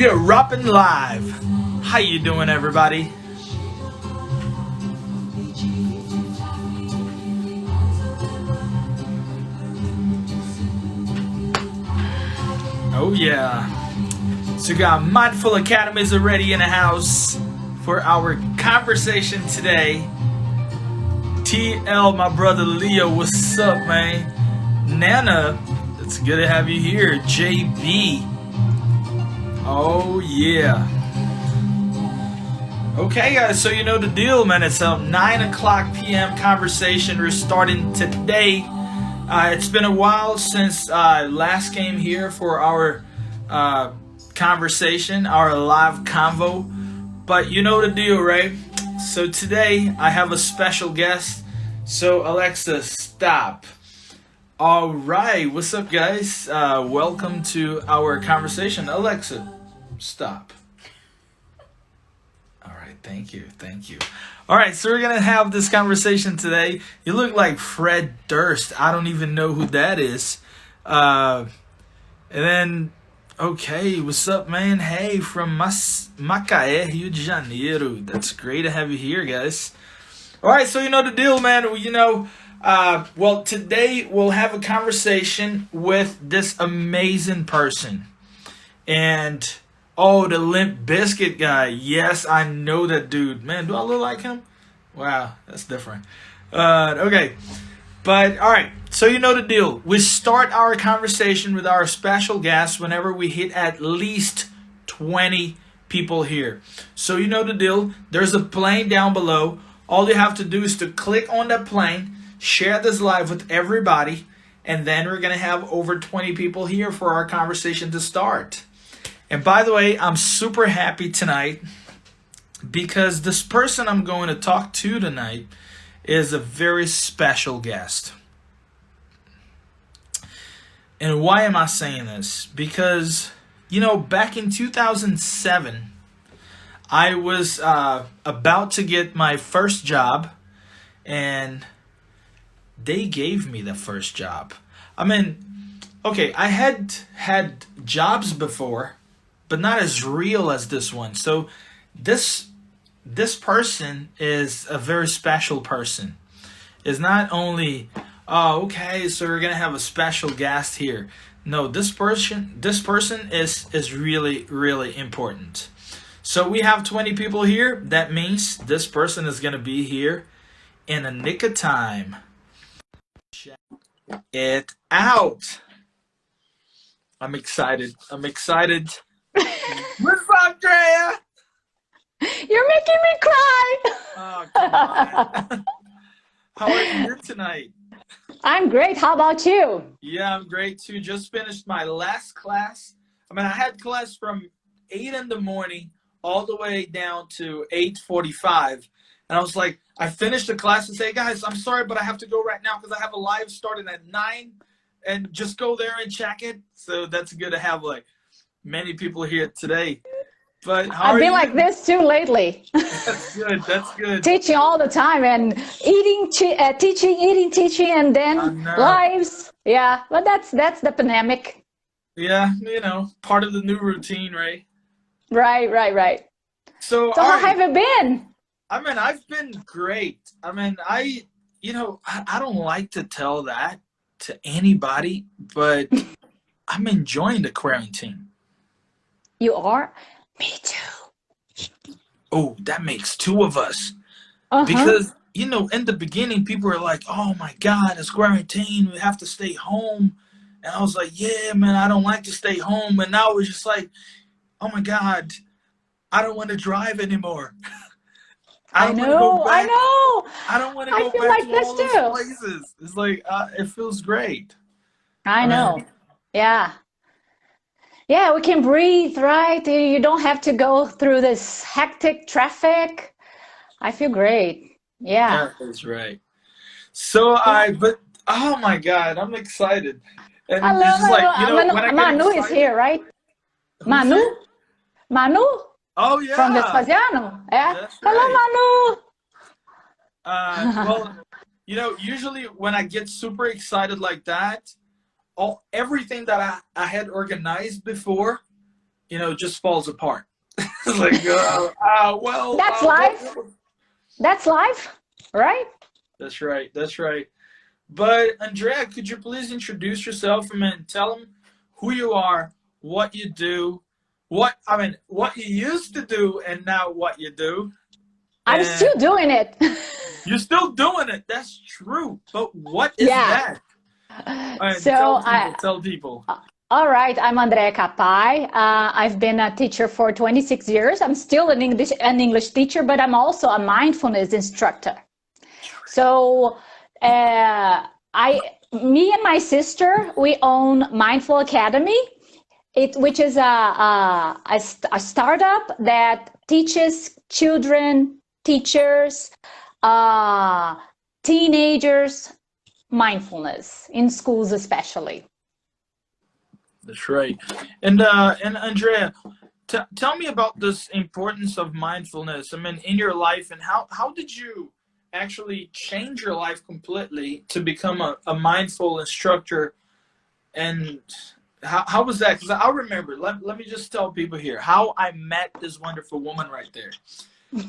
You're rapping live. How you doing, everybody? Oh yeah. So we got Mindful Academies already in the house for our conversation today. TL, my brother Leo, what's up, man? Nana, it's good to have you here. JB. Oh yeah. Okay, guys, so you know the deal, man. It's a 9 o'clock p.m. conversation. We're starting today. It's been a while since I last came here for our conversation, our live convo. But you know the deal, right? So today I have a special guest. So Alexa, stop. All right, what's up, guys? Welcome to our conversation. Alexa, stop. All right, thank you. All right, so we're going to have this conversation today. You look like Fred Durst. I don't even know who that is. And then, okay, what's up, man? Hey, from Macaé, Rio de Janeiro. That's great to have you here, guys. All right, so you know the deal, man. Well, today we'll have a conversation with this amazing person. And... oh, the Limp Bizkit guy. Yes, I know that dude. Man, do I look like him? Wow, that's different. Okay. But, all right. So you know the deal. We start our conversation with our special guest whenever we hit at least 20 people here. So you know the deal. There's a plane down below. All you have to do is to click on that plane, share this live with everybody, and then we're going to have over 20 people here for our conversation to start. And by the way, I'm super happy tonight because this person I'm going to talk to tonight is a very special guest. And why am I saying this? Because, back in 2007, I was about to get my first job, and they gave me the first job. I mean, okay, I had jobs before, but not as real as this one. So this person is a very special person. It's not only, oh, okay, so we're gonna have a special guest here. No, this person is really, really important. So we have 20 people here. That means this person is gonna be here in a nick of time. Check it out. I'm excited. What's up, Drea? You're making me cry. Oh, come on. How are you tonight? I'm great. How about you? Yeah, I'm great too. Just finished my last class. I had class from 8 in the morning all the way down to 8:45. And I was like, I finished the class and say, guys, I'm sorry, but I have to go right now because I have a live starting at 9. And just go there and check it. So that's good to have many people here today. But I've been like this too lately. That's good. Teaching all the time and teaching, and then lives. Yeah, but that's the pandemic. Yeah, part of the new routine, right? Right. So how have you been? I've been great. I don't like to tell that to anybody, but I'm enjoying the quarantine. You are? Me too. Oh, that makes 2 of us. Because, in the beginning, people were like, oh my God, it's quarantine. We have to stay home. And I was like, yeah, man, I don't like to stay home. And now it's just like, oh my God, I don't want to drive anymore. I know. I don't want to go back like to this all too. those places. It's like, it feels great. I know. Yeah. Yeah, we can breathe, right? You don't have to go through this hectic traffic. I feel great. Yeah. That's right. So but oh my God, I'm excited. And Hello, it's just like, when I get Manu excited, is here, right? who's Manu? here? Manu? Oh yeah. From Vespasiano. Yeah. That's Hello, right. Manu. Well, usually when I get super excited like that, everything that I had organized before, just falls apart. It's like, That's life. That's life, right? That's right. That's right. But Andrea, could you please introduce yourself and tell them who you are, what you do, what you used to do, and now what you do. I'm And still doing it. you're still doing it. That's true. But what is Yeah. that? And So I, tell people. all right, I'm Andrea Capai. I've been a teacher for 26 years. I'm still an English teacher, but I'm also a mindfulness instructor. So me and my sister, we own Mindful Academy, which is a startup that teaches children, teachers, uh, teenagers mindfulness in schools, especially. That's right. And Andrea, tell me about this importance of mindfulness. I mean, in your life, and how did you actually change your life completely to become a mindful instructor? And how was that? Because I remember, let me just tell people here how I met this wonderful woman right there.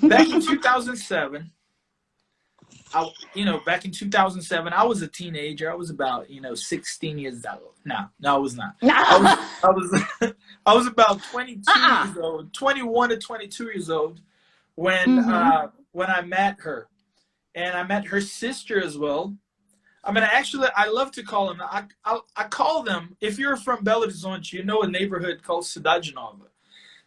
Back in 2007, back in 2007, I was a teenager. I was about, 16 years old. No, I was not. I was I was about 22 years old, 21 to 22 years old when I met her. And I met her sister as well. I mean, actually, I love to call them. I call them. If you're from Belo Horizonte, you know a neighborhood called Cidade Nova.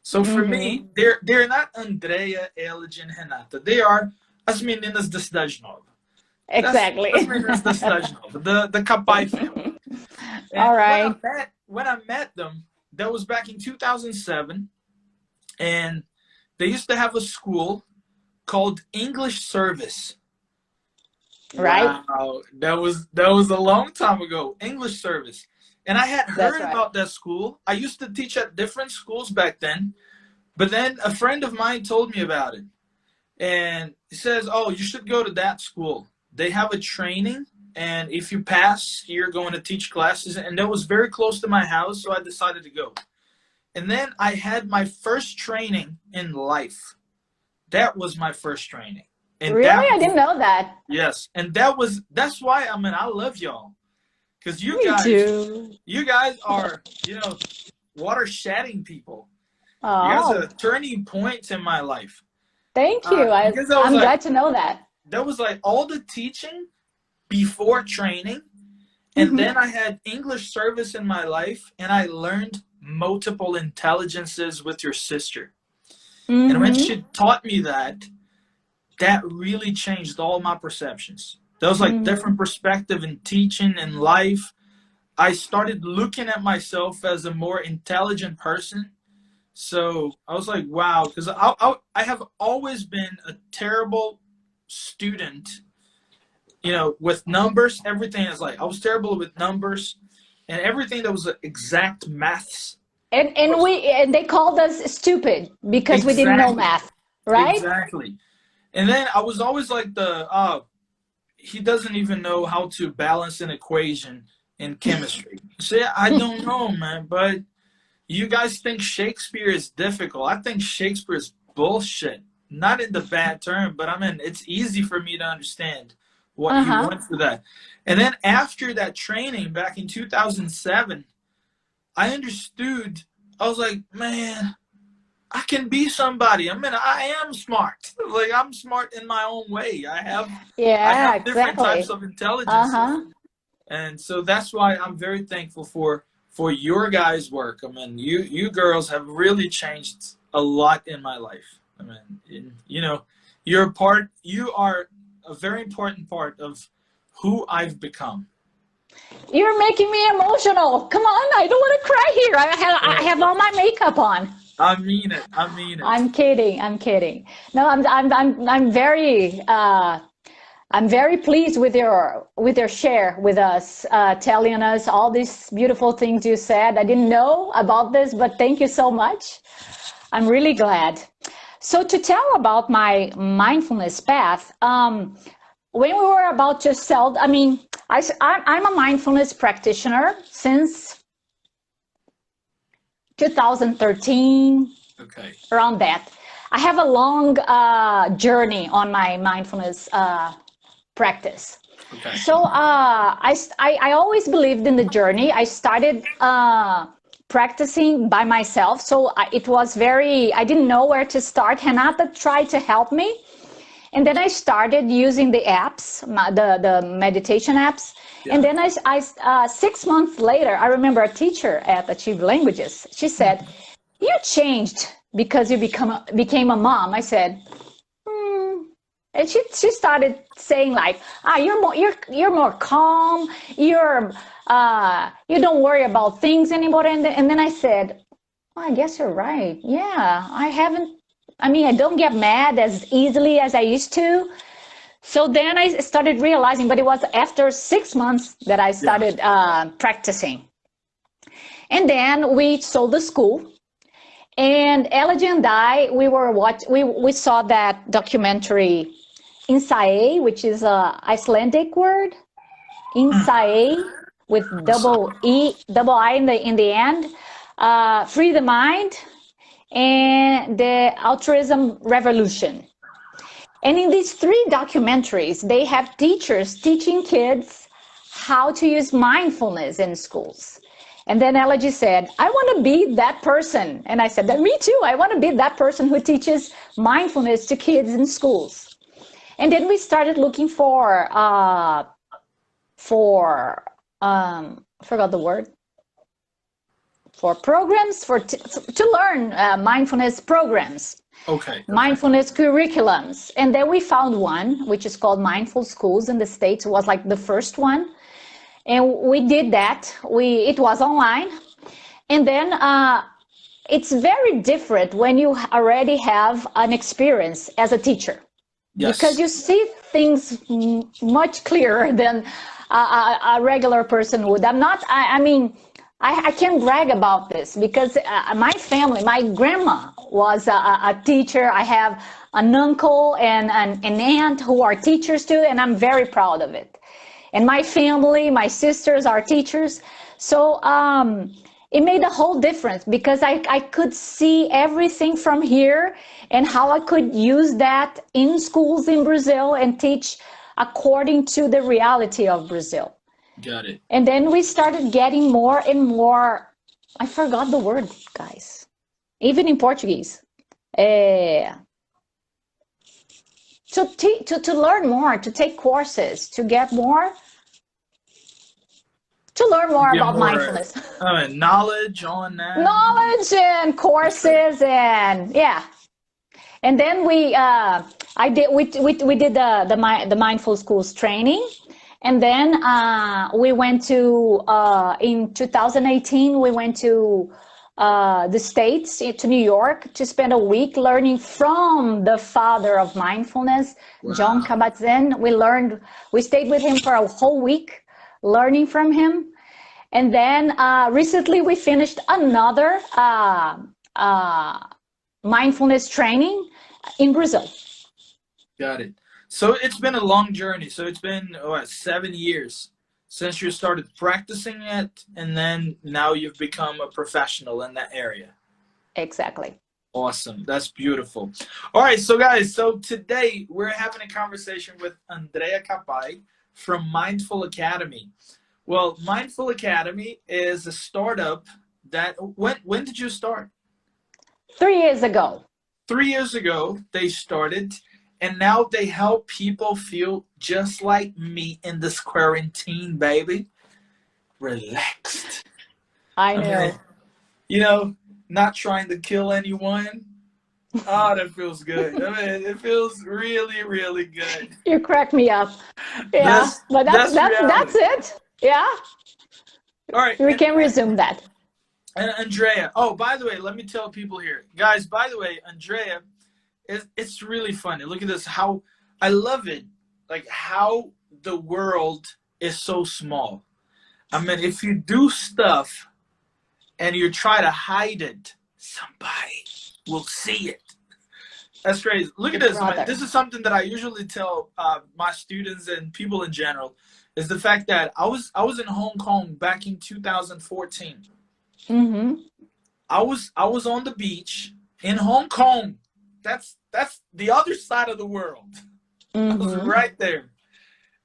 So for me, they're not Andrea, Elodie, and Renata. They are as meninas da Cidade Nova. Exactly. As meninas da Cidade Nova, the Capai family. And All right. when I met them, that was back in 2007, and they used to have a school called English Service. Right. Wow, that was a long time ago. English Service, and I had heard about that school. I used to teach at different schools back then, but then a friend of mine told me about it, and he says, "Oh, you should go to that school. They have a training, and if you pass, you're going to teach classes." And that was very close to my house, so I decided to go. And then I had my first training in life. That was my first training. And really? I didn't know that. Yes, and that's why I love y'all, because you guys are water shedding people. You guys are turning points in my life. Thank you. I'm glad to know that. That was like all the teaching before training, and then I had English Service in my life, and I learned multiple intelligences with your sister. And when she taught me that really changed all my perceptions. There was like different perspective in teaching and life. I started looking at myself as a more intelligent person. So I was like, wow, because I have always been a terrible student, with numbers. Everything is like, I was terrible with numbers and everything that was exact maths. And they called us stupid because we didn't know math, right? Exactly. And then I was always like he doesn't even know how to balance an equation in chemistry. So yeah, I don't know, man, but you guys think Shakespeare is difficult. I think Shakespeare is bullshit. Not in the bad term, but I mean, it's easy for me to understand what he went through that. And then after that training back in 2007, I understood. I was like, man, I can be somebody. I mean, I am smart. Like, I'm smart in my own way. I have different types of intelligence. And so that's why I'm very thankful for your guys' work. I mean, you girls have really changed a lot in my life. I mean, you are a very important part of who I've become. You're making me emotional. Come on, I don't want to cry here. I have all my makeup on. I mean it. I'm kidding. No, I'm very pleased with your share with us, telling us all these beautiful things you said. I didn't know about this, but thank you so much. I'm really glad. So to tell about my mindfulness path, when we were about to sell, I'm a mindfulness practitioner since 2013, Okay. around that. I have a long journey on my mindfulness practice. Okay. So I always believed in the journey. I started practicing by myself. So it was I didn't know where to start. Renata tried to help me. And then I started using the apps, the meditation apps. Yeah. And then 6 months later, I remember a teacher at Achieve Languages. She said, "You changed because you became a mom." I said, and she started saying like, you're more calm. You don't worry about things anymore. And then I said, well, I guess you're right. Yeah, I don't get mad as easily as I used to. So then I started realizing, but it was after 6 months that I started practicing. And then we sold the school. And Elodie and I, we saw that documentary Insae, which is a Icelandic word. Insae with double I in the end. Free the Mind and the Altruism Revolution. And in these 3 documentaries, they have teachers teaching kids how to use mindfulness in schools. And then Elodie said, I want to be that person. And I said, me too. I want to be that person who teaches mindfulness to kids in schools. And then we started looking for forgot the word, for programs to learn mindfulness programs. Okay. Mindfulness curriculums. And then we found one, which is called Mindful Schools in the States. It was like the first one. And we did that. It was online. And then it's very different when you already have an experience as a teacher. Yes. Because you see things much clearer than a regular person would. I can brag about this because my family, my grandma was a teacher. I have an uncle and an aunt who are teachers too, and I'm very proud of it. And my family, my sisters are teachers. So it made a whole difference because I could see everything from here and how I could use that in schools in Brazil and teach according to the reality of Brazil. Got it. And then we started getting more and more, I forgot the word, guys, even in Portuguese. To learn more, to take courses, to get more, to learn more about mindfulness. Knowledge on that. Knowledge and courses and yeah. And then we did the Mindful Schools training. And then we went to, in 2018, we went to the States, to New York, to spend a week learning from the father of mindfulness, wow. John Kabat-Zinn. We stayed with him for a whole week, learning from him. And then recently we finished another mindfulness training in Brazil. Got it. So it's been a long journey. So it's been 7 years since you started practicing it, and then now you've become a professional in that area. Exactly. Awesome. That's beautiful. All right, so guys, so today we're having a conversation with Andrea Capai from Mindful Academy. Well, Mindful Academy is a startup that, when did you start? 3 years ago. 3 years ago, they started. And now they help people feel just like me in this quarantine, baby. Relaxed. I know. Not trying to kill anyone. Oh, that feels good. It feels really, really good. You crack me up. Yeah, but that's it. Yeah. All right. We can resume that. And Andrea. Oh, by the way, let me tell people here. Guys, by the way, Andrea, it's really funny. Look at this. How I love it. Like how the world is so small. I mean, if you do stuff and you try to hide it, somebody will see it. That's crazy. Look at this. This is something that I usually tell my students and people in general, is the fact that I was in Hong Kong back in 2014. Mm-hmm. I was on the beach in Hong Kong. That's the other side of the world. I was Mm-hmm. right there.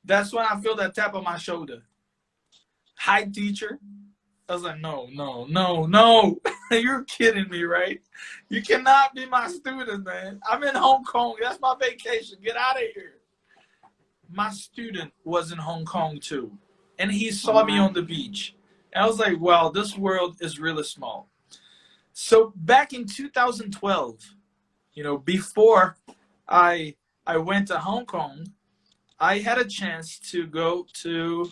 That's when I feel that tap on my shoulder. Hi, teacher. I was like, no, no, no, no. You're kidding me, right? You cannot be my student, man. I'm in Hong Kong. That's my vacation. Get out of here. My student was in Hong Kong too, and he saw me on the beach. And I was like, wow, this world is really small. So back in 2012, before I I went to Hong Kong, I had a chance to go to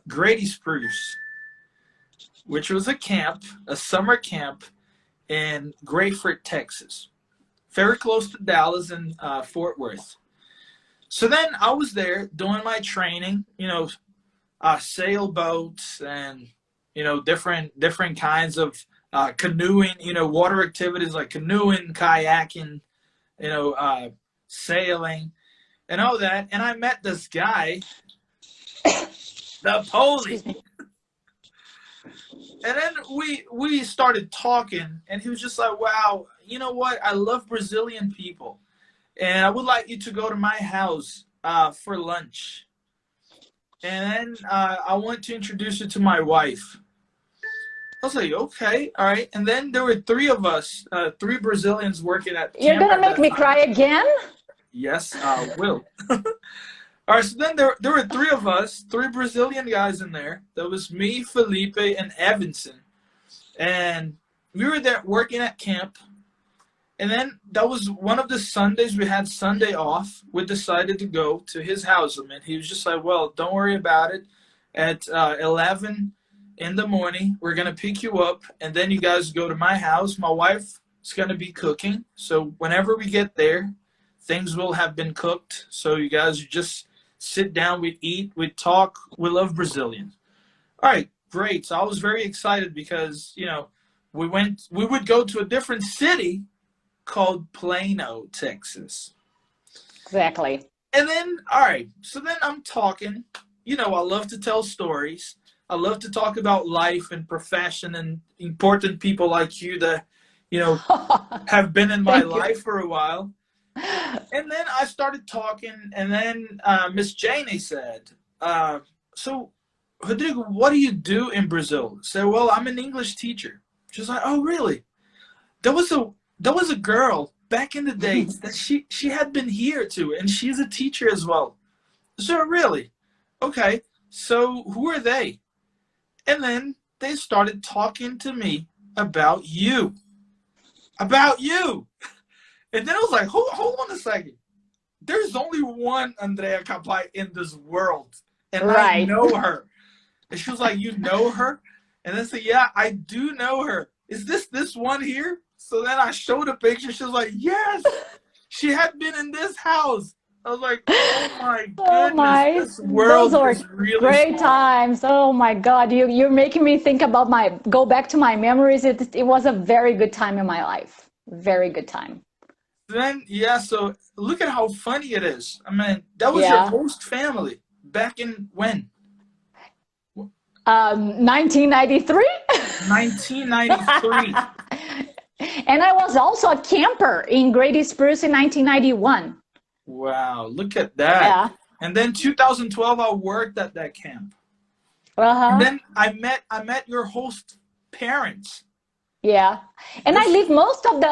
Grady Spruce, which was a summer camp in Grayford, Texas, very close to Dallas and Fort Worth. So then I was there doing my training, sailboats and different kinds of canoeing, water activities like canoeing, kayaking, sailing, and all that. And I met this guy, the Excuse Polish. me. And then we started talking, and he was just like, "Wow, you know what? I love Brazilian people, and I would like you to go to my house for lunch. And then I want to introduce you to my wife." I was like, "Okay, all right." And then there were three of us, three Brazilians working at You're camp gonna at make that me time. cry again? Yes, I will. All right, so then there were three of us, three Brazilian guys in there. That was me, Felipe, and Evanson. And we were there working at camp. And then that was one of the Sundays we had Sunday off. We decided to go to his house. I mean, he was just like, "Well, don't worry about it. At 11 in the morning, we're going to pick you up. And then you guys go to my house. My wife is going to be cooking. So whenever we get there, things will have been cooked. So you guys just sit down, we eat, we talk. We love Brazilians." All right, great. So I was very excited because, we would go to a different city called Plano, Texas. Exactly. And then, all right, so then I'm talking. I love to tell stories. I love to talk about life and profession and important people like you that, have been in my Thank you. life for a while. And then I started talking, and then Miss Janie said, "So, Rodrigo, what do you do in Brazil?" I said, "Well, I'm an English teacher." She's like, "Oh, really? There was a girl back in the days that she had been here too, and she's a teacher as well." So really, okay. So who are they? And then they started talking to me about you, about you. And then I was like, hold on a second. There's only one Andrea Capai in this world, and I Right. know her. And she was like, "You know her?" And I said, "Yeah, I do know her. Is this one here?" So then I showed a picture. She was like, "Yes, she had been in this house." I was like, "Oh my Oh goodness, my, this those world were is really great small." times. Oh my God, you're making me think about go back to my memories. It was a very good time in my life. Very good time. Then, yeah, so look at how funny it is. I mean, that was your Yeah. host family back in when? 1993. 1993. And I was also a camper in Grady Spruce in 1991. Wow, look at that. Yeah. And then 2012, I worked at that camp. And Uh-huh. then I met your host parents. Yeah. And I This lived most of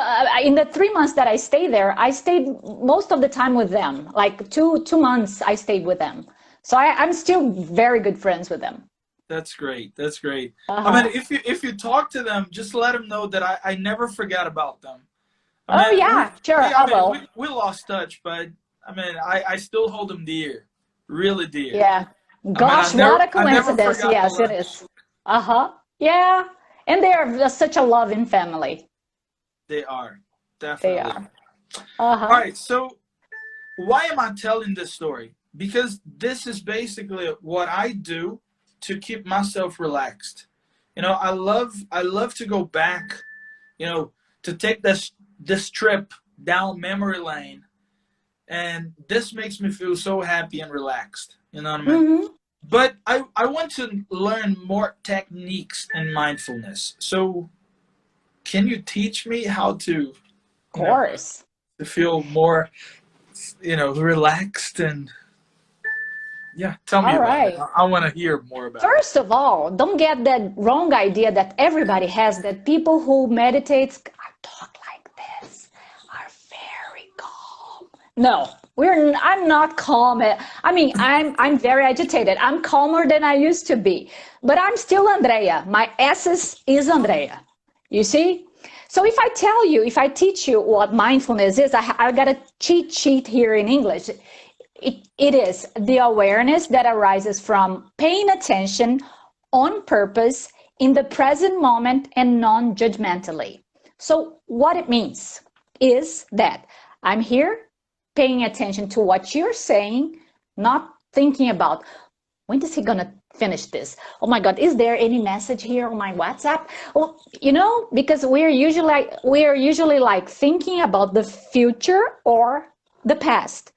in the 3 months that I stayed there, I stayed most of the time with them. Like two months I stayed with them. So I'm still very good friends with them. that's great. That's great. I mean, Uh-huh. if you talk to them, just let them know that I never forgot about them. I Oh mean, yeah, sure, I will. we lost touch, but I mean, I still hold them dear, really dear. Yeah. I mean, Gosh, what a I never coincidence. forgot the Yes, it lunch. is. Uh-huh. Yeah. And they are just such a loving family. They are They definitely. are. All Uh-huh. right, so why am I telling this story? Because this is basically what I do to keep myself relaxed. I love to go back, to take this trip down memory lane, and this makes me feel so happy and relaxed. You know what I mean? Mm-hmm. But I want to learn more techniques in mindfulness. So can you teach me how to, Of course. to feel more, relaxed and yeah, tell me All about it. right. I want to hear more about it. First of all, don't get that wrong idea that everybody has, that people who meditate talk like this are very calm. No, I'm not calm. I mean, I'm very agitated. I'm calmer than I used to be, but I'm still Andrea. My essence is Andrea. You see? So if I teach you what mindfulness is, I got a cheat sheet here in English. It is the awareness that arises from paying attention on purpose in the present moment and non-judgmentally. So what it means is that I'm here paying attention to what you're saying, not thinking about when is he gonna finish this? Oh my God, is there any message here on my WhatsApp? Well, because we're usually like thinking about the future or the past.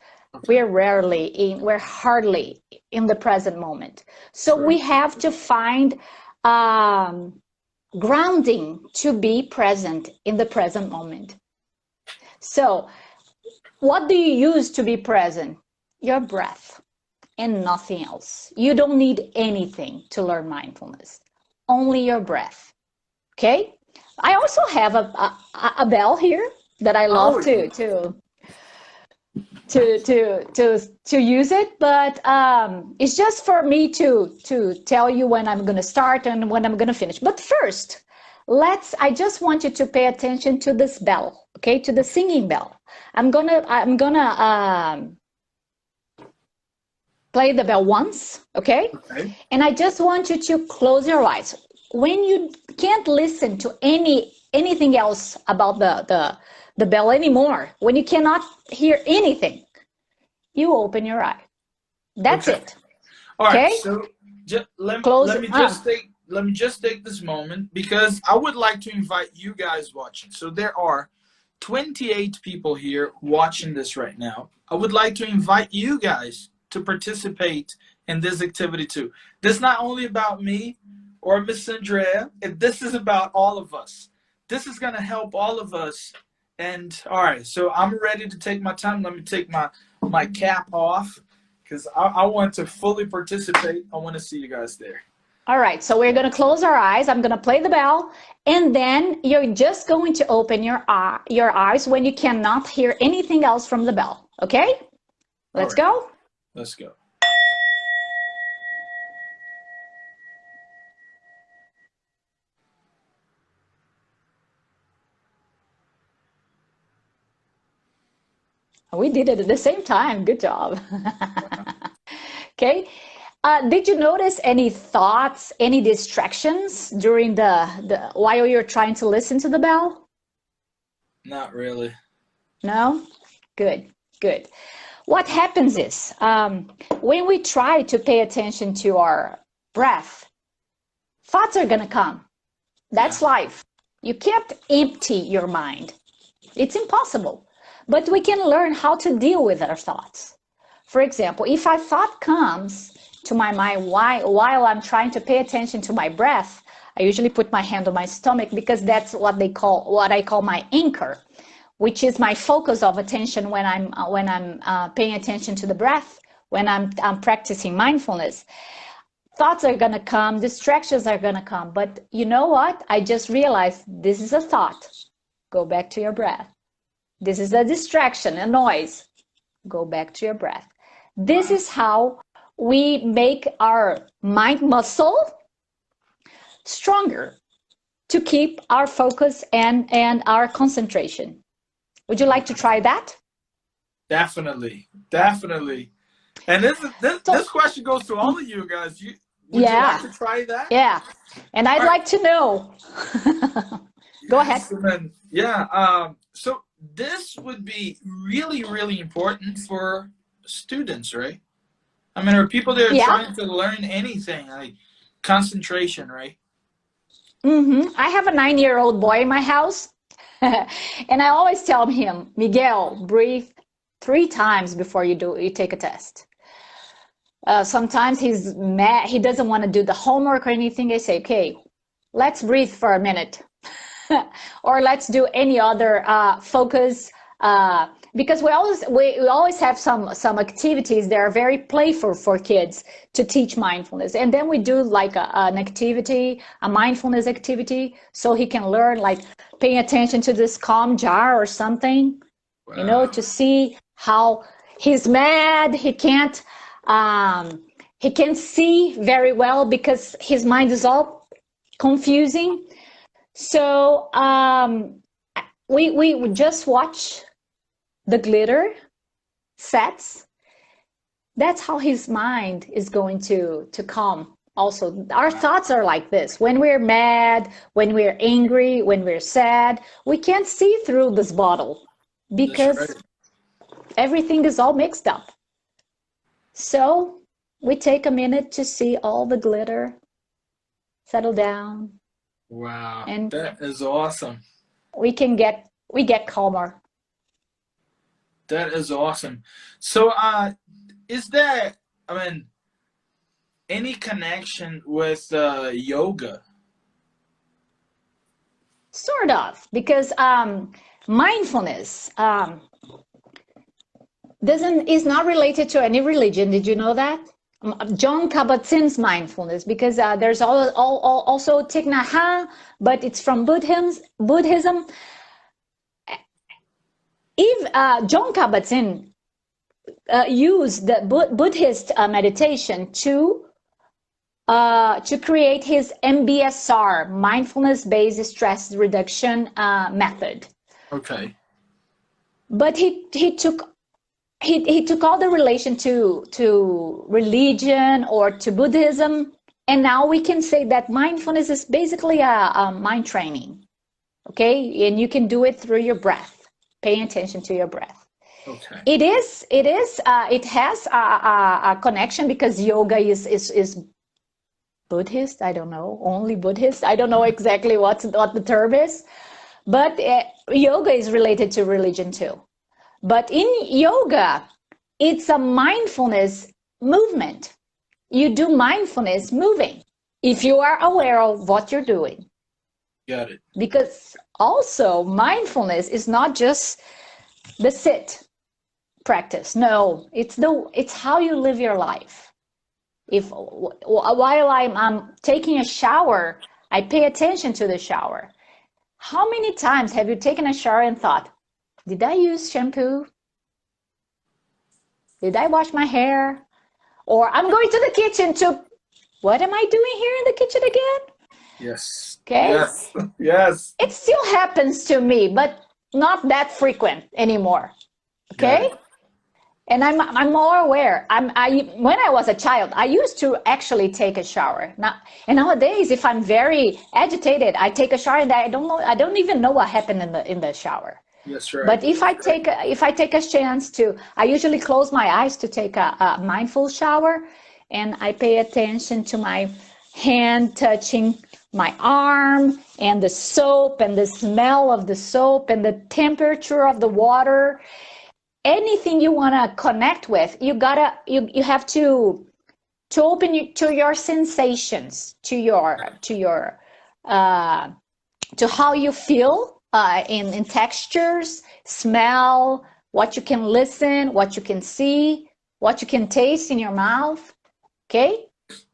We're hardly in the present moment. So we have to find grounding to be present in the present moment. So what do you use to be present? Your breath and nothing else. You don't need anything to learn mindfulness, only your breath. Okay? I also have a bell here that I love to use it, but it's just for me to tell you when I'm going to start and when I'm going to finish. But first, I just want you to pay attention to this bell, okay? To the singing bell. I'm gonna play the bell once, okay? And I just want you to close your eyes. When you can't listen to anything else about the bell anymore, when you cannot hear anything, you open your eye. That's it. All right. Okay? So let me just take this moment because I would like to invite you guys watching. So there are 28 people here watching this right now. I would like to invite you guys to participate in this activity too. This is not only about me or Miss Andrea. This is about all of us. This is going to help all of us. And all right, so I'm ready to take my time. Let me take my cap off because I want to fully participate. I want to see you guys there. All right, so we're going to close our eyes. I'm going to play the bell, and then you're just going to open your eyes when you cannot hear anything else from the bell. Okay? Let's go. Let's go. We did it at the same time. Good job. Okay. Did you notice any thoughts, any distractions during while you're trying to listen to the bell? Not really. No? Good, good. What happens is when we try to pay attention to our breath, thoughts are going to come. That's life. You can't empty your mind. It's impossible. But we can learn how to deal with our thoughts. For example, if a thought comes to my mind while I'm trying to pay attention to my breath, I usually put my hand on my stomach because that's what I call my anchor, which is my focus of attention when I'm paying attention to the breath, when I'm practicing mindfulness. Thoughts are going to come, distractions are going to come, but you know what? I just realized this is a thought. Go back to your breath. This is a distraction, a noise. Go back to your breath. This is how we make our mind muscle stronger to keep our focus and our concentration. Would you like to try that? Definitely. And this question goes to all of you guys. Would you like to try that? Yeah, and I'd like to know. Go ahead. So this would be really, really important for students, right? I mean, or people that are trying to learn anything, like concentration, right? I have a 9-year-old boy in my house, and I always tell him, Miguel, breathe 3 times before you take a test. Sometimes he's mad, he doesn't want to do the homework or anything. I say, okay, let's breathe for a minute. or let's do any other focus, because we always have some activities that are very playful for kids to teach mindfulness, and then we do like an activity, a mindfulness activity, so he can learn, like paying attention to this calm jar or something. Wow. To see how he's mad, he can't see very well because his mind is all confusing. So we would just watch the glitter sets. That's how his mind is going to calm. Also, our thoughts are like this. When we're mad, when we're angry, when we're sad, we can't see through this bottle because everything is all mixed up. So we take a minute to see all the glitter, settle down. Wow, And that is awesome. we get calmer. That is awesome. So, is there, I mean, any connection with yoga? Sort of, because mindfulness is not related to any religion. Did you know that? John Kabat-Zinn's mindfulness, because there's also Thich Nhat Hanh, but it's from Buddhism. If John Kabat-Zinn used the Buddhist meditation to create his MBSR, mindfulness-based stress reduction method. Okay. But he took all the relation to religion or to Buddhism, and now we can say that mindfulness is basically a mind training, okay? And you can do it through your breath, paying attention to your breath. Okay. It has a connection because yoga is Buddhist. I don't know, only Buddhist. I don't know exactly what the term is, but yoga is related to religion too. But in yoga, it's a mindfulness movement. You do mindfulness moving if you are aware of what you're doing. Got it. Because also mindfulness is not just the sit practice. No, it's how you live your life. If while I'm taking a shower, I pay attention to the shower. How many times have you taken a shower and thought, did I use shampoo? Did I wash my hair? Or I'm going to the kitchen to, what am I doing here in the kitchen again? Yes. Okay. Yes. Yes. It still happens to me, but not that frequent anymore. Okay. And I'm more aware. When I was a child, I used to actually take a shower. And nowadays, if I'm very agitated, I take a shower and I don't even know what happened in the shower. That's right. But if I take a chance to, I usually close my eyes to take a mindful shower, and I pay attention to my hand touching my arm and the soap and the smell of the soap and the temperature of the water. Anything you want to connect with, you have to open to your sensations, to how you feel. In textures, smell, what you can listen, what you can see, what you can taste in your mouth. Okay?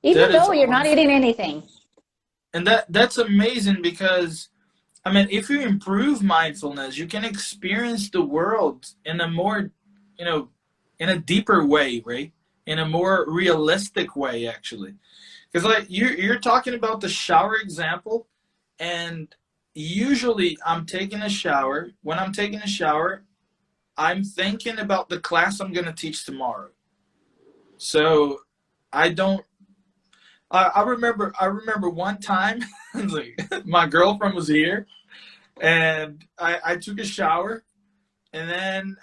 Even though you're not eating anything. And that's amazing because, I mean, if you improve mindfulness, you can experience the world in a more, in a deeper way, right? In a more realistic way, actually. Because like you're talking about the shower example, and usually I'm taking a shower. When I'm taking a shower, I'm thinking about the class I'm going to teach tomorrow. So I remember one time, like, my girlfriend was here, and I took a shower, and then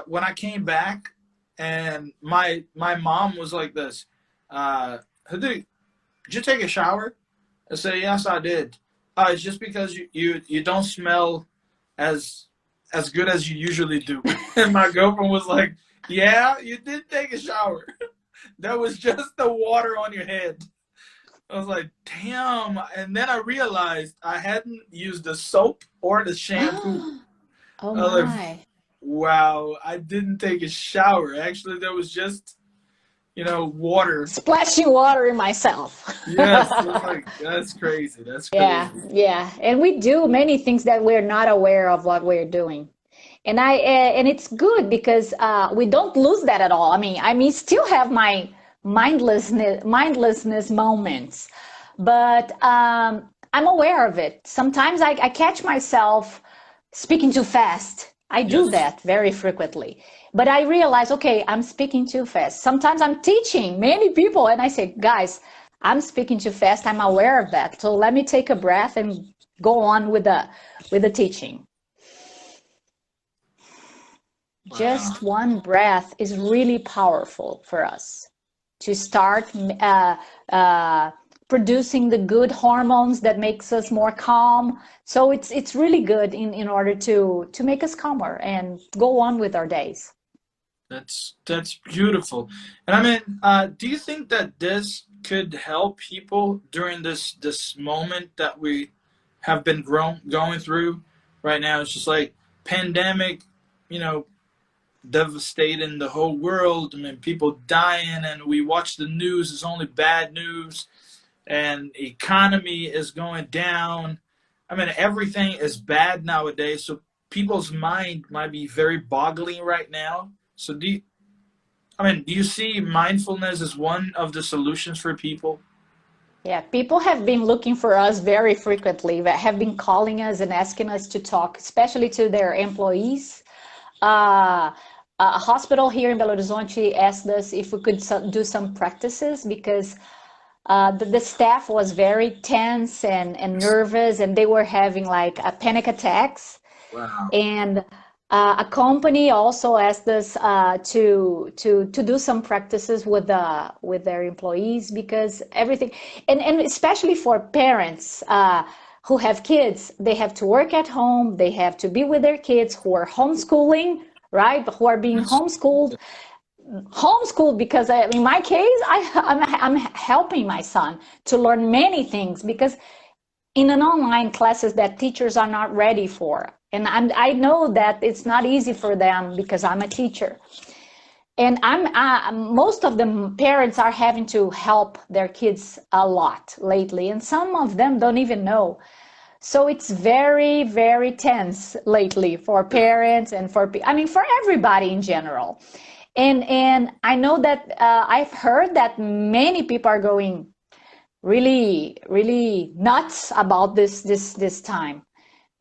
when I came back, and my mom was like this, Rodrigo, did you take a shower? I said, yes, I did. It's just because you don't smell as good as you usually do. And my girlfriend was like, yeah, you did take a shower. That was just the water on your head. I was like, damn. And then I realized I hadn't used the soap or the shampoo. Oh I was like, my. wow, I didn't take a shower. Actually, there was just, water. Splashing water in myself. Yes. I was like, that's crazy. That's Yeah, crazy. yeah. And we do many things that we're not aware of what we're doing. And it's good because we don't lose that at all. I mean, still have my mindlessness moments, but I'm aware of it. Sometimes I catch myself speaking too fast. I do Yes. that very frequently. But I realize, okay, I'm speaking too fast. Sometimes I'm teaching many people and I say, guys, I'm speaking too fast. I'm aware of that. So let me take a breath and go on with the teaching. Wow. Just one breath is really powerful for us to start producing the good hormones that makes us more calm. So it's really good in order to make us calmer and go on with our days. That's beautiful. And I mean, do you think that this could help people during this moment that we have been going through right now? It's just like pandemic, you know, devastating the whole world. I mean, people dying, and we watch the news. It's only bad news, and economy is going down. I mean, everything is bad nowadays. So people's mind might be very boggling right now. So do you see mindfulness as one of the solutions for people? Yeah, people have been looking for us very frequently, that have been calling us and asking us to talk, especially to their employees. A hospital here in Belo Horizonte asked us if we could do some practices because the staff was very tense and nervous, and they were having like a panic attacks. Wow. And a company also asked us to do some practices with their employees because everything, and especially for parents who have kids, they have to work at home, they have to be with their kids who are homeschooling, right? Who are being Yes. homeschooled because in my case, I'm helping my son to learn many things because in an online classes that teachers are not ready for. And I know that it's not easy for them because I'm a teacher. And most of the parents are having to help their kids a lot lately. And some of them don't even know. So it's very, very tense lately for parents and for everybody in general. And I know that I've heard that many people are going really, really nuts about this time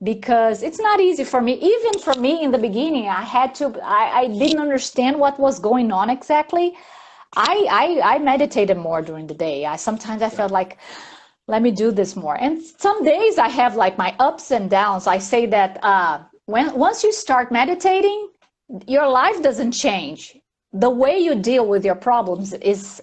because it's not easy for me. Even for me in the beginning, I didn't understand what was going on exactly. I meditated more during the day. Sometimes I felt like, let me do this more. And some days I have like my ups and downs. I say that once you start meditating, your life doesn't change. The way you deal with your problems is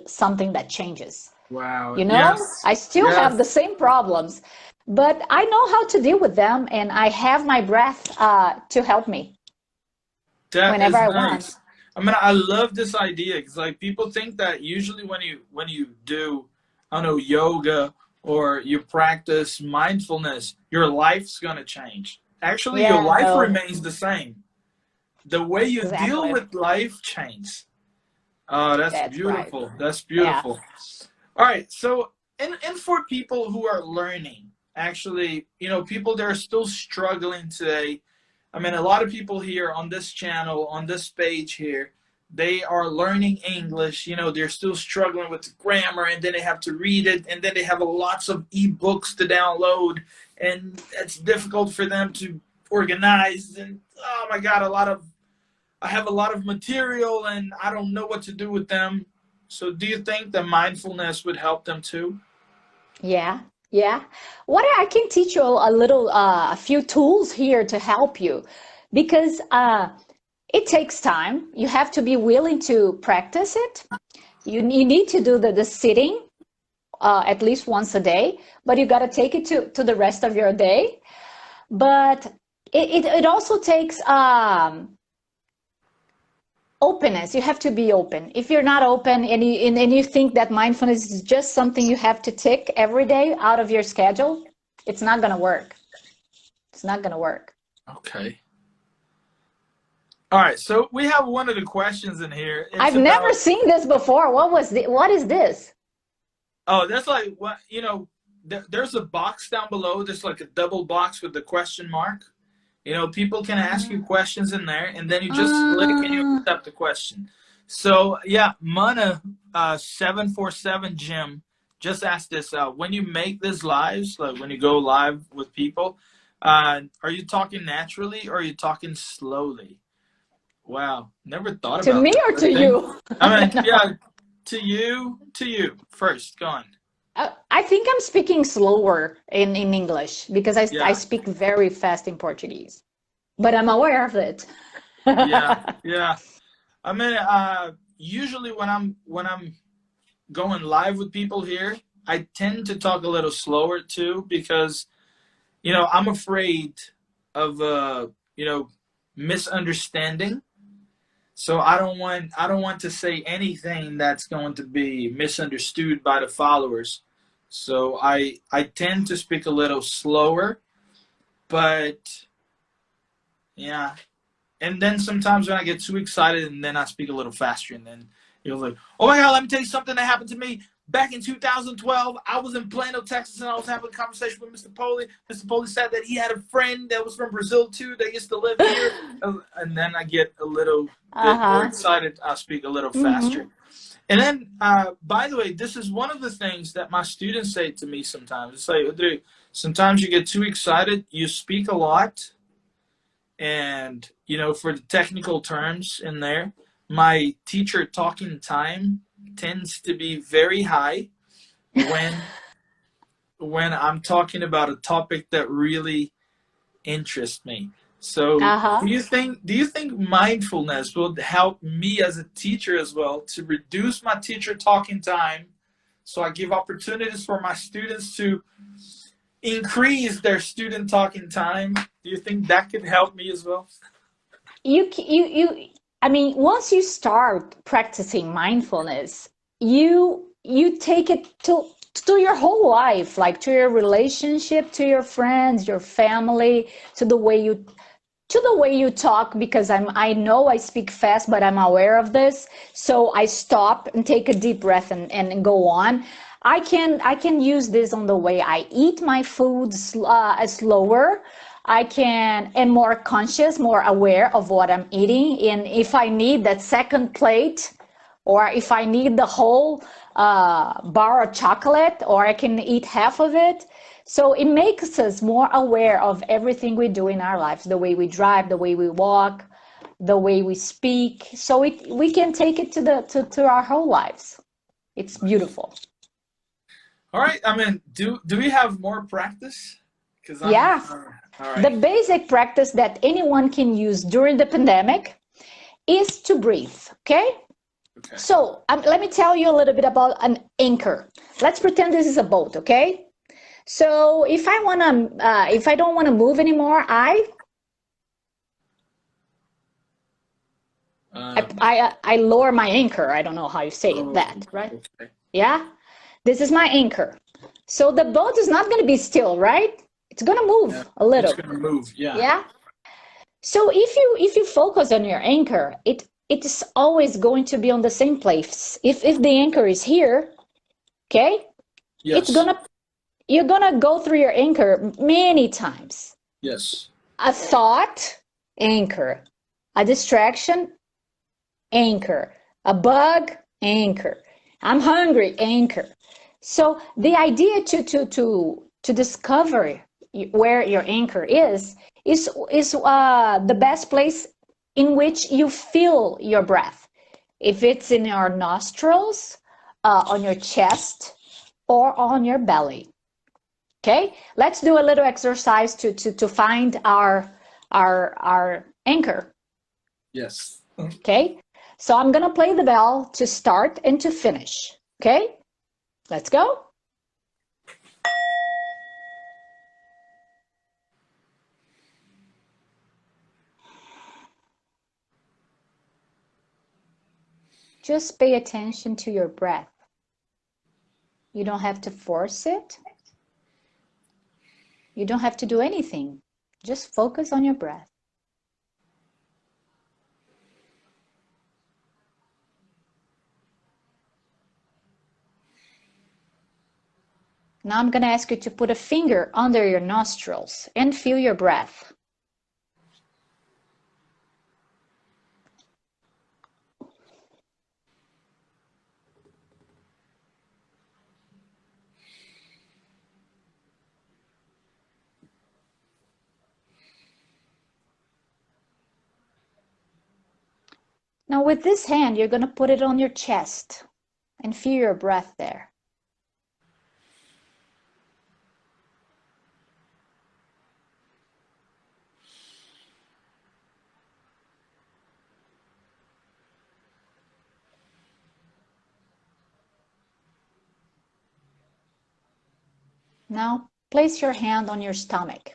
something that changes. Wow. You know, Yes. I still have the Yes. same problems, but I know how to deal with them, and I have my breath to help me That whenever is I want. nice. I mean, I love this idea because like people think that usually when you do, I don't know, yoga or you practice mindfulness, your life's gonna change. Actually, your Yeah, life no, remains the same. The way you deal exactly. with life changes. Oh, that's That's right. beautiful. That's Yeah. beautiful. All right. So, and for people who are learning, actually, people that are still struggling today. I mean, a lot of people here on this channel, on this page here, they are learning English. They're still struggling with the grammar, and then they have to read it, and then they have lots of ebooks to download, and it's difficult for them to organize. And oh my God, I have a lot of material, and I don't know what to do with them. So, do you think that mindfulness would help them too? Yeah, yeah. What I can teach you a little, a few tools here to help you, because it takes time. You have to be willing to practice it. You need to do the sitting at least once a day, but you got to take it to the rest of your day. But it also takes openness. You have to be open. If you're not open and you think that mindfulness is just something you have to tick every day out of your schedule, it's not going to work. It's not going to work. Okay. All right. So we have one of the questions in here. It's I've never about, seen this before. What is this? oh, that's like, what, you know, there's a box down below. There's like a double box with the question mark. You know, people can ask you questions in there, and then you just click and you Uh, accept the question. So yeah, Mana 747 Jim just asked this: when you make these lives, like when you go live with people, are you talking naturally or are you talking slowly? Wow, never thought to about me that. or to you? I mean, No. yeah, to you first. Go on. I think I'm speaking slower in English because I Yeah, speak very fast in Portuguese, but I'm aware of it. yeah, yeah. I mean, usually when I'm going live with people here, I tend to talk a little slower too because I'm afraid of misunderstanding. So I don't want to say anything that's going to be misunderstood by the followers. So I tend to speak a little slower, but yeah. And then sometimes when I get too excited, and then I speak a little faster, and then you're like, "Oh my God, let me tell you something that happened to me back in 2012. I was in Plano, Texas, and I was having a conversation with Mr. Poli. Mr. Poli said that he had a friend that was from Brazil too that used to live here." And then I get a little bit more Uh-huh. excited. I speak a little faster. Hmm. And then, by the way, this is one of the things that my students say to me sometimes. It's like, "Rodrigo, sometimes you get too excited, you speak a lot." And for the technical terms in there, my teacher talking time tends to be very high when I'm talking about a topic that really interests me. So Uh-huh. do you think mindfulness will help me as a teacher as well to reduce my teacher talking time, so I give opportunities for my students to increase their student talking time? Do you think that could help me as well? You I mean, once you start practicing mindfulness, you take it to your whole life, like to your relationship, to your friends, your family, to the way you talk, because I know I speak fast, but I'm aware of this. So I stop and take a deep breath and go on. I can use this on the way I eat my food, slower. I can and more conscious, more aware of what I'm eating. And if I need that second plate, or if I need the whole bar of chocolate, or I can eat half of it. So it makes us more aware of everything we do in our lives, the way we drive, the way we walk, the way we speak. So we can take it to our whole lives. It's beautiful. All right. I mean, do we have more practice? Because I'm Yeah. all The right. basic practice that anyone can use during the pandemic is to breathe. Okay. Okay. So let me tell you a little bit about an anchor. Let's pretend this is a boat. Okay. So if I don't want to move anymore, Uh, I lower my anchor. I don't know how you say oh, that, right? okay. Yeah, this is my anchor. So the boat is not going to be still, right? It's going to Yeah. move a It's little. gonna move. Yeah. Yeah. So if you focus on your anchor, it is always going to be on the same place. If the anchor is here, okay, it's Yes. gonna you're gonna go through your anchor many times. Yes. A thought, anchor. A distraction, anchor. A bug, anchor. I'm hungry, anchor. So the idea to discover where your anchor is the best place in which you feel your breath. If it's in your nostrils, on your chest, or on your belly. Okay, let's do a little exercise to find our anchor. Yes. Okay, so I'm gonna play the bell to start and to finish. Okay, let's go. just pay attention to your breath. You don't have to force it. You don't have to do anything. Just focus on your breath. Now I'm going to ask you to put a finger under your nostrils and feel your breath. Now with this hand, you're going to put it on your chest and feel your breath there. Now place your hand on your stomach.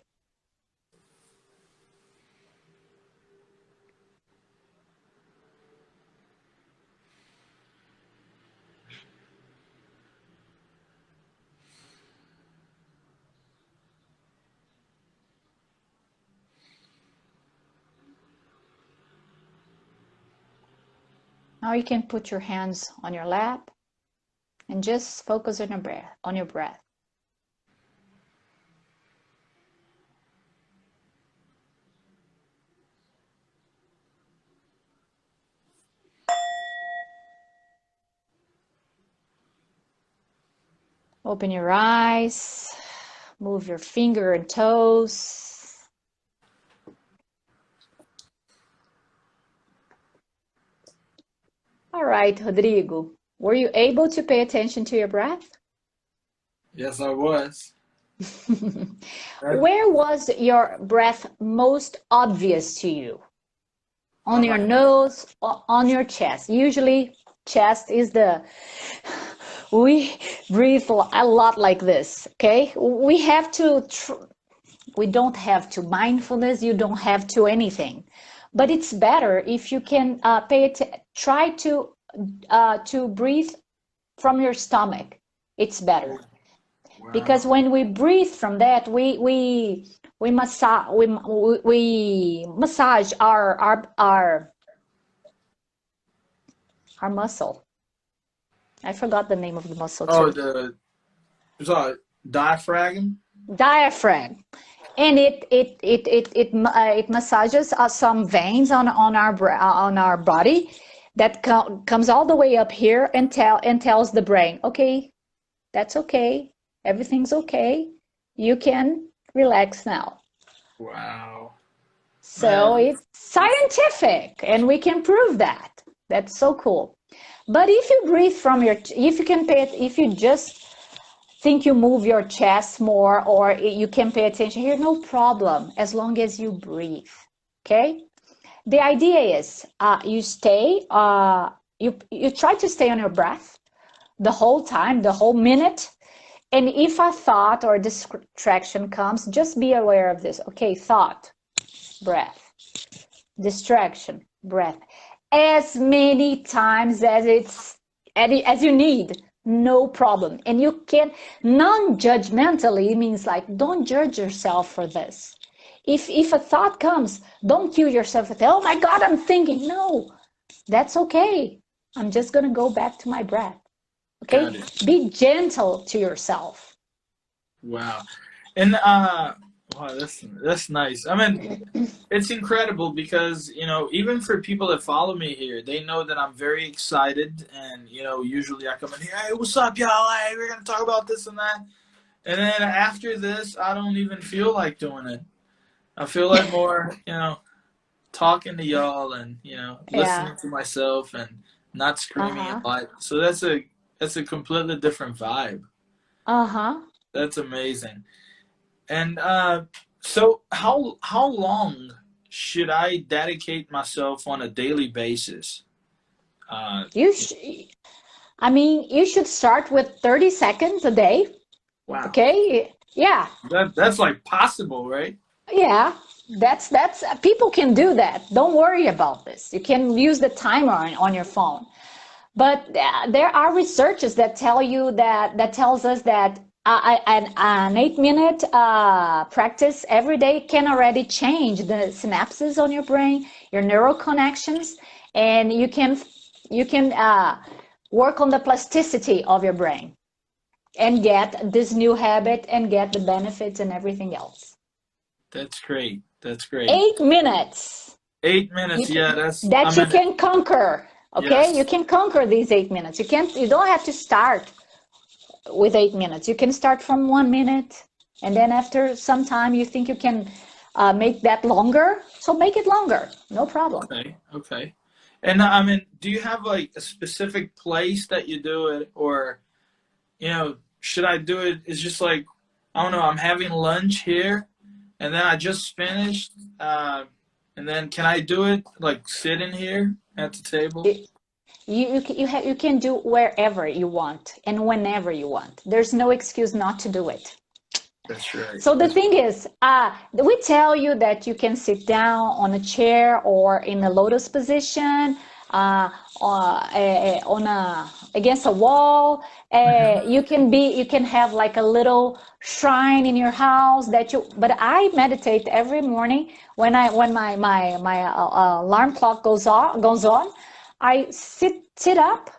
Now you can put your hands on your lap and just focus on your breath. Open your eyes, move your finger and toes. All right, Rodrigo, were you able to pay attention to your breath? Yes, I was. Where was your breath most obvious to you? On your nose or on your chest? Usually chest is we breathe a lot like this, okay? We don't have to mindfulness, you don't have to anything. But it's better if you can try to breathe from your stomach. It's better. Wow. Because when we breathe from that, we massage our muscle. I forgot the name of the muscle too. Diaphragm. Diaphragm, and it massages some veins on our body that comes all the way up here and tells the brain, okay, that's okay, everything's okay, you can relax now. Wow. So it's scientific, and we can prove that. That's so cool. But if you breathe from if you just think you move your chest more, or you can pay attention here, no problem, as long as you breathe, okay? The idea is you try to stay on your breath the whole time, the whole minute, and if a thought or distraction comes, just be aware of this. Okay, thought, breath, distraction, breath, as many times as you need. No problem. And you can non-judgmentally, means like, don't judge yourself for this. If a thought comes, don't kill yourself with, oh my God, I'm thinking. No, that's okay. I'm just going to go back to my breath. Okay? Be gentle to yourself. Wow. And wow, that's nice. I mean, it's incredible because, even for people that follow me here, they know that I'm very excited, and, usually I come in here, hey, what's up, y'all? Hey, we're going to talk about this and that. And then after this, I don't even feel like doing it. I feel like more, talking to y'all and, listening to myself and not screaming a lot. So that's a completely different vibe. That's amazing. And so how long should I dedicate myself on a daily basis? You should start with 30 seconds a day. Wow. Okay? Yeah. That's like possible, right? Yeah. That's people can do that. Don't worry about this. You can use the timer on your phone. But there are researches that tells us that an 8 minute practice every day can already change the synapses on your brain, your neural connections, and you can work on the plasticity of your brain and get this new habit and get the benefits and everything else. That's great. That's great. 8 minutes. 8 minutes. Yeah, that's. That you can conquer. Okay, Yes. you can conquer these 8 minutes. You don't have to start with 8 minutes. You can start from 1 minute, and then after some time you think you can make that longer, so make it longer, no problem. Okay. Okay. And I mean, do you have like a specific place that you do it, or should I do it? It's just like, I don't know. I'm having lunch here, and then I just finished, and then can I do it like sitting here at the table? You can do wherever you want and whenever you want. There's no excuse not to do it. That's right. So the thing is, we tell you that you can sit down on a chair or in a lotus position, against a wall. You can have like a little shrine in your house but I meditate every morning when my alarm clock goes on. I sit up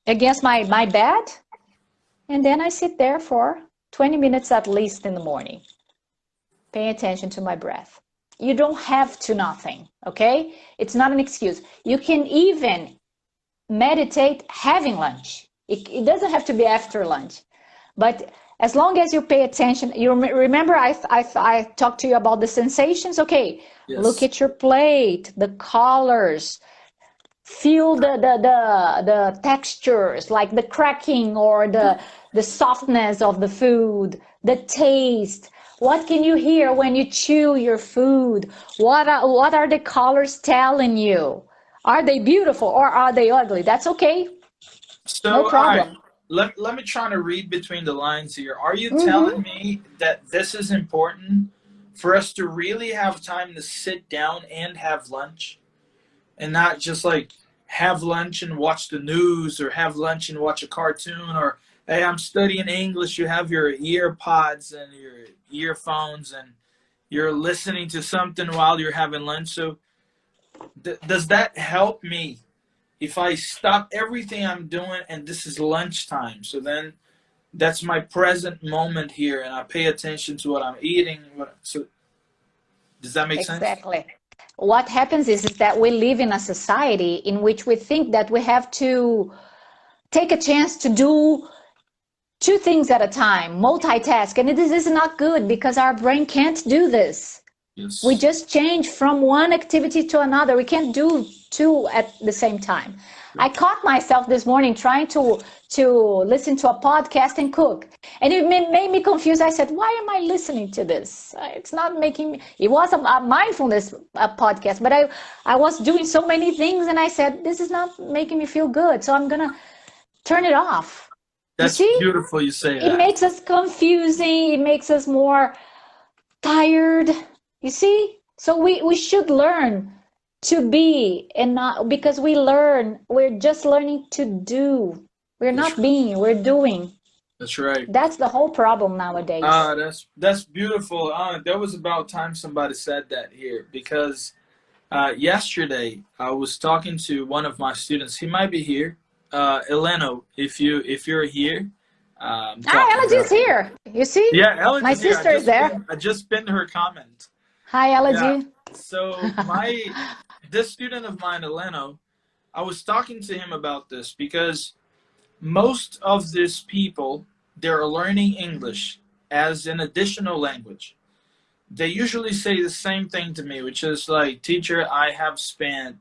against my bed, and then I sit there for 20 minutes at least in the morning, paying attention to my breath. You don't have to nothing, okay? It's not an excuse. You can even meditate having lunch. It doesn't have to be after lunch, but as long as you pay attention, you remember I talked to you about the sensations. Okay, Yes. Look at your plate, the colors, feel the textures, like the cracking or the softness of the food, the taste. What can you hear when you chew your food? What are the colors telling you? Are they beautiful or are they ugly? That's okay. So, No all right, problem. let me try to read between the lines here. Are you telling me that this is important for us to really have time to sit down and have lunch, and not just like have lunch and watch the news, or have lunch and watch a cartoon, or hey, I'm studying English, you have your ear pods and your earphones and you're listening to something while you're having lunch? So does that help me if I stop everything I'm doing and this is lunchtime? So then that's my present moment here, and I pay attention to what I'm eating. So does that make sense? Exactly. What happens is that we live in a society in which we think that we have to take a chance to do two things at a time, multitask, and this is not good because our brain can't do this. Yes. We just change from one activity to another. We can't do two at the same time. I caught myself this morning trying to listen to a podcast and cook, and it made me confused. I said, why am I listening to this? It's not making me. It was a mindfulness podcast, but I was doing so many things, and I said, this is not making me feel good, so I'm gonna turn it off. That's you see? beautiful you say that. It makes us confusing. It makes us more tired. You see? So we should learn to be, and not because we're just learning to do. We're not being, we're doing. That's right. That's the whole problem nowadays. That's beautiful. There was about time somebody said that here, because yesterday I was talking to one of my students. He might be here. Eleno, if you're here. Hi, Elodie's here. You see? Yeah, Elodie's my sister is there. I just pinned her comment. Hi, Elodie. Yeah. So this student of mine, Eleno, I was talking to him about this because most of these people, they're learning English as an additional language. They usually say the same thing to me, which is like, teacher, I have spent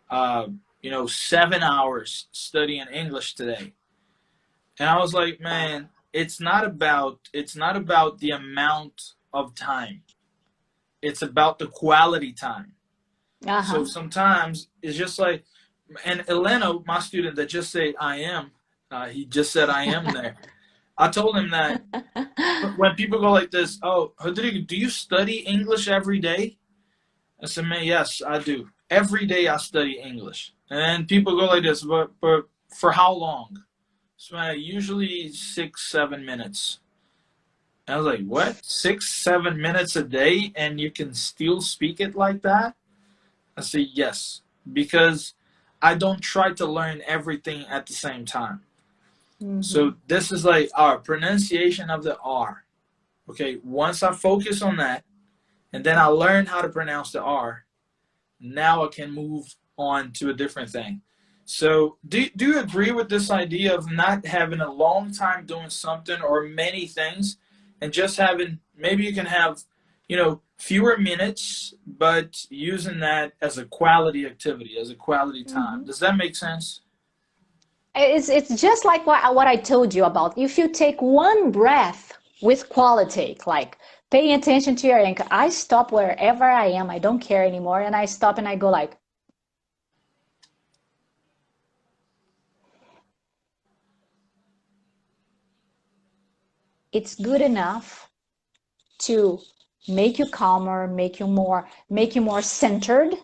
7 hours studying English today. And I was like, man, it's not about the amount of time. It's about the quality time. So sometimes it's just like, and Eleno, my student that just said I am, he just said I am there. I told him that when people go like this, oh, Rodrigo, do you study English every day? I said, man, yes, I do. Every day I study English. And people go like this, but for how long? So usually 6, 7 minutes. I was like, what? 6, 7 minutes a day and you can still speak it like that? I say yes, because I don't try to learn everything at the same time. So this is like our pronunciation of the R. Okay, once I focus on that, and then I learn how to pronounce the R, now I can move on to a different thing. So do you agree with this idea of not having a long time doing something or many things, and just having, maybe you can have, fewer minutes, but using that as a quality activity, as a quality time. Does that make sense? It's just like what I told you about. If you take one breath with quality, like paying attention to your anchor, I stop wherever I am. I don't care anymore. And I stop and I go like, it's good enough to make you calmer, make you more centered,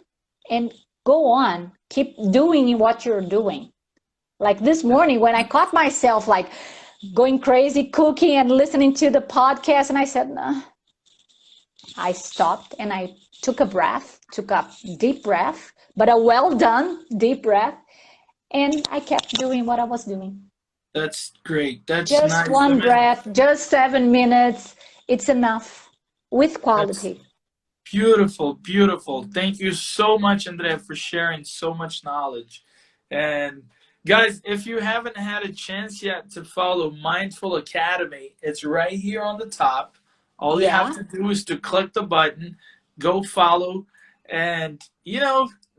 and go on, keep doing what you're doing. Like this morning when I caught myself like going crazy cooking and listening to the podcast, and I said, nah. I stopped and I took a deep breath, but a well done deep breath, and I kept doing what I was doing. That's great. That's just nice. one breath, just 7 minutes. It's enough with quality. That's beautiful, beautiful. Thank you so much, Andrea, for sharing so much knowledge. And guys, if you haven't had a chance yet to follow Mindful Academy, it's right here on the top. All you have to do is to click the button, go follow, and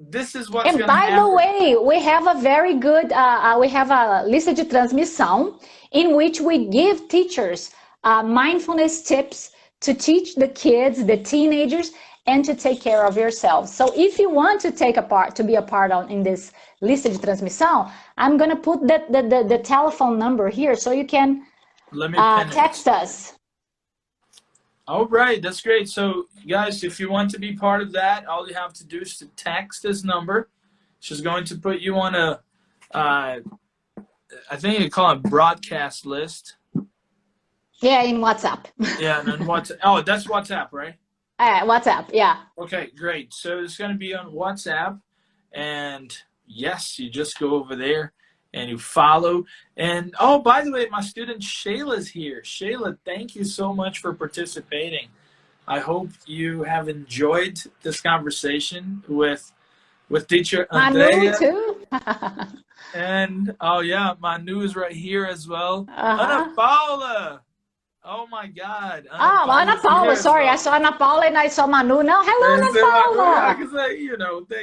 this is what's going to happen. And by the way, we have a very good, we have a lista de transmissão in which we give teachers mindfulness tips to teach the kids, the teenagers, and to take care of yourselves. So if you want to be a part in this lista de transmissão, I'm going to put the telephone number here so you can text us. All right, that's great. So, guys, if you want to be part of that, all you have to do is to text this number. She's going to put you on a, I think you call it broadcast list. Yeah, in WhatsApp. Yeah, and then WhatsApp. Oh, that's WhatsApp, right? WhatsApp, yeah. Okay, great. So it's going to be on WhatsApp, and yes, you just go over there and you follow. And oh, by the way, my student Shayla's here. Shayla, thank you so much for participating. I hope you have enjoyed this conversation with teacher Andrea. Manu too. And oh yeah, Manu is right here as well. Ana Paula. Oh my God. Ana Paula. Sorry, I saw Ana Paula and I saw Manu. No, hello, Ana Paula.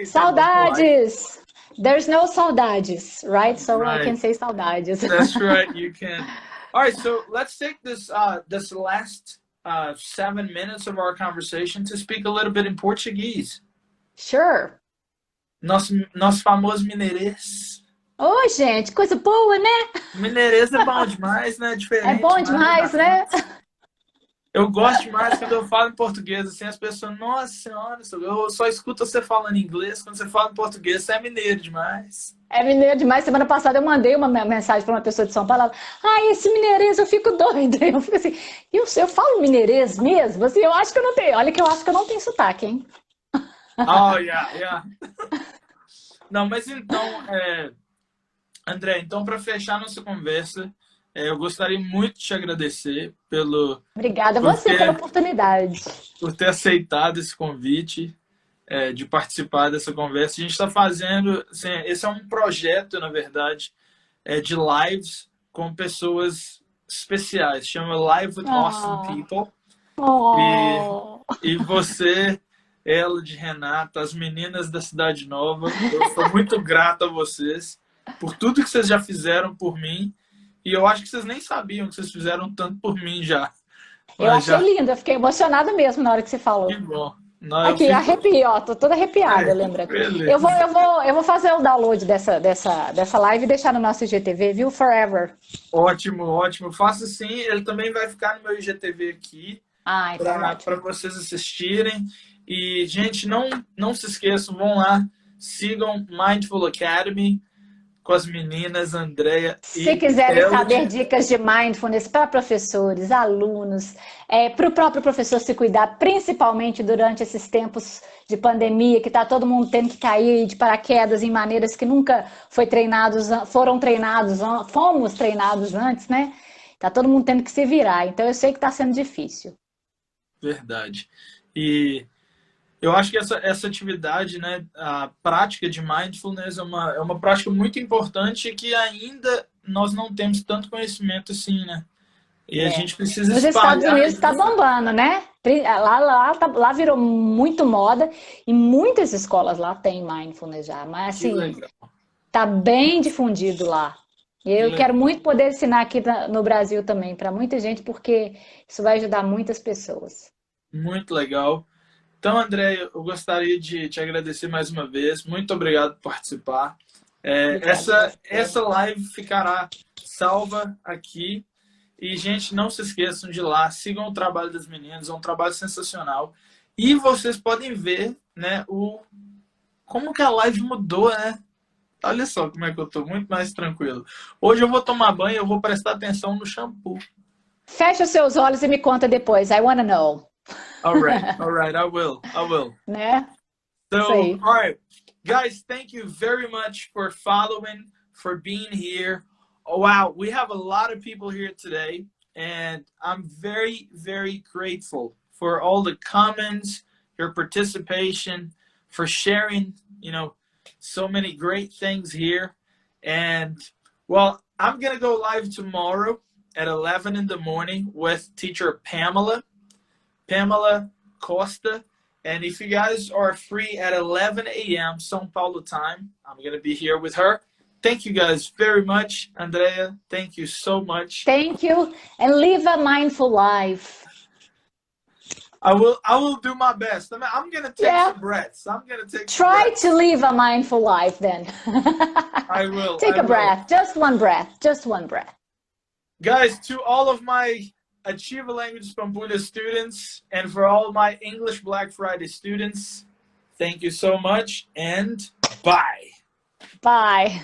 Saudades. There's no saudades, right? So right. I can say saudades. That's right, you can. All right, so let's take this last 7 minutes of our conversation to speak a little bit in Portuguese. Sure. Nosso famoso mineirês. Oi, gente, coisa boa, né? Mineirês é bom demais, né? Diferente. É bom demais, né? Eu gosto demais quando eu falo em português, assim, as pessoas, nossa senhora, eu só escuto você falando inglês, quando você fala em português, você é mineiro demais. É mineiro demais. Semana passada eu mandei uma mensagem para uma pessoa de São Paulo, esse mineirês, eu fico doida. Eu fico assim, eu falo mineirês mesmo? Assim, eu acho que eu não tenho, olha que eu acho que eu não tenho sotaque, hein? Oh, yeah. Não, mas então, André, então para fechar nossa conversa, eu gostaria muito de te agradecer Obrigada a você pela oportunidade. Por ter aceitado esse convite de participar dessa conversa. A gente está fazendo, assim, esse é um projeto, na verdade, de lives com pessoas especiais. Chama Live with Awesome People. E você, ela de Renata, as meninas da Cidade Nova, eu sou muito grato a vocês por tudo que vocês já fizeram por mim. E eu acho que vocês nem sabiam que vocês fizeram tanto por mim já. Eu achei lindo, eu fiquei emocionada mesmo na hora que você falou. Que bom. Não, aqui, arrepiei, ó, tô toda arrepiada, lembra? Eu vou fazer o download dessa live e deixar no nosso IGTV, viu? Forever. Ótimo. Faça sim, ele também vai ficar no meu IGTV aqui. Então para vocês assistirem. E, gente, não se esqueçam, vão lá, sigam Mindful Academy com as meninas Andrea Se e quiserem saber Elodie. dicas de mindfulness para professores, alunos, para o próprio professor se cuidar, principalmente durante esses tempos de pandemia, que está todo mundo tendo que cair de paraquedas em maneiras que nunca fomos treinados antes, né? Tá todo mundo tendo que se virar. Então eu sei que está sendo difícil. Verdade. E eu acho que essa atividade, né, a prática de mindfulness é uma prática muito importante que ainda nós não temos tanto conhecimento assim, né? E a É. gente precisa Nos Estados espalhar Unidos está isso. bombando, né? Lá virou muito moda e muitas escolas lá têm mindfulness já, mas Que assim, legal, tá bem difundido lá. E que eu quero legal. muito poder ensinar aqui no Brasil também, para muita gente, porque isso vai ajudar muitas pessoas. Muito legal. Então, André, eu gostaria de te agradecer mais uma vez. Muito obrigado por participar. Obrigada a você. Essa live ficará salva aqui. E, gente, não se esqueçam de ir lá, sigam o trabalho das meninas, é um trabalho sensacional. E vocês podem ver, né, como que a live mudou, né? Olha só como é que eu tô, muito mais tranquilo. Hoje eu vou tomar banho, eu vou prestar atenção no shampoo. Fecha os seus olhos e me conta depois. I wanna know. All right, I will. Né? Isso So, aí. all right, guys, thank you very much for following, for being here. Oh, wow, we have a lot of people here today, and I'm very, very grateful for all the comments, your participation, for sharing, so many great things here. And, well, I'm going to go live tomorrow at 11 in the morning with teacher Pamela Costa. And if you guys are free at 11 a.m. São Paulo time, I'm going to be here with her. Thank you guys very much, Andrea. Thank you so much. Thank you and live a mindful life. I will do my best. I'm going to take Yeah. some breaths. I'm going to take some Try breaths. to live a mindful life then. I will. Take I a will. breath. Just one breath. Just one breath. Guys, to all of my Achieve a Language Pampulha students and for all my English Black Friday students, thank you so much and bye. Bye.